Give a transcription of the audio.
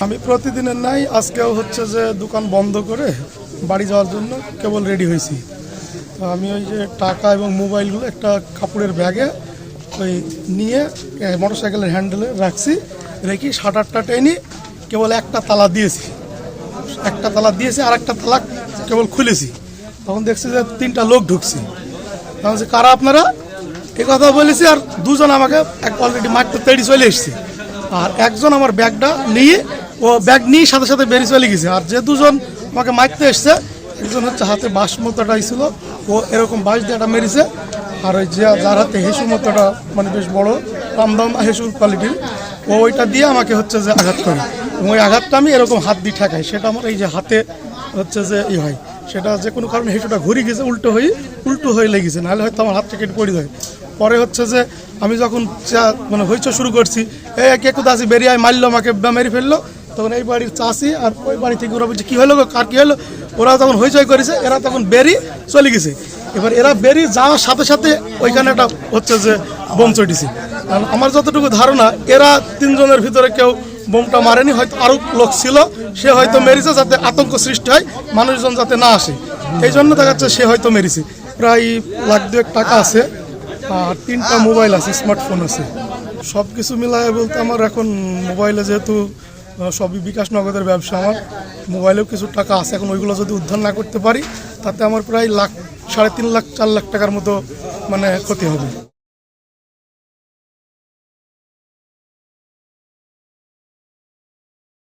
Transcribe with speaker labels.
Speaker 1: আমি প্রতিদিনের নাই আজকেও হচ্ছে যে দোকান বন্ধ করে বাড়ি যাওয়ার জন্য কেবল রেডি হয়েছি। তো আমি ওই যে টাকা এবং মোবাইলগুলো একটা কাপড়ের ব্যাগে ওই নিয়ে মোটরসাইকেলের হ্যান্ডেলে রাখছি, রেখে শাটারটা টেনে কেবল একটা তালা দিয়েছি, আর একটা তালা কেবল খুলেছি। তখন দেখছি যে 3টা লোক ঢুকছে। তখন যে কারা আপনারা এই কথা বলেছি, আর দুজন আমাকে অলরেডি মাঠটা তৈরি চলে এসছে, আর একজন আমার ব্যাগটা নিয়ে ব্যাগ নিয়ে সাথে সাথে বেরিয়ে চলে গেছে। আর যে দুজন আমাকে মারতে এসছে, একজন হচ্ছে হাতে বাঁশ মতোটা ছিল, ও এরকম বাঁশ দিয়ে একটা মেরেছে। আর ওই যে যার হাতে হেসু মতোটা মানে বেশ বড় রামদাম হেসুর কোয়ালিটির, ওইটা দিয়ে আমাকে হচ্ছে যে আঘাত করে, এবং ওই আঘাতটা আমি এরকম হাত দিয়ে ঠেকাই। সেটা আমার এই যে হাতে হচ্ছে যে হয়, সেটা যে কোনো কারণে হেসুটা ঘুরে গেছে, উল্টো হয়ে লেগেছে, নাহলে হয়তো আমার হাত থেকে পড়ে যায়। পরে হচ্ছে যে আমি যখন মানে হইচই শুরু করছি, কে কোথাও আসি বেরিয়ে মারলো, আমাকে মেরে ফেললো, তখন এই বাড়ির চাষি আর ওই বাড়ি থেকে ওরা বলছে কী হলো কার কী হলো, ওরা তখন হইচই করেছে, এরা তখন বেরিয়ে চলে গেছে। এবার এরা বেরিয়ে যাওয়ার সাথে সাথে ওইখানে একটা হচ্ছে যে বোম চটিছে। কারণ আমার যতটুকু ধারণা, এরা 3 জনের ভিতরে কেউ বোমটা মারেনি, হয়তো আরও লোক ছিল, সে হয়তো মেরেছে যাতে আতঙ্ক সৃষ্টি হয়, মানুষজন যাতে না আসে, এই জন্য দেখা যাচ্ছে সে হয়তো মেরেছে। প্রায় লাখ 2 টাকা আছে, আর 3টা মোবাইল আছে, স্মার্টফোন আছে। সব কিছু মিলায় বলতে আমার এখন মোবাইলে যেহেতু সবই বিকাশ নগদের ব্যবসা, আমার মোবাইলেও কিছু টাকা আছে। এখন ওইগুলো যদি উদ্ধার না করতে পারি, তাতে আমার প্রায় 3.5 লাখ 4 লাখ টাকার মতো মানে ক্ষতি হবে।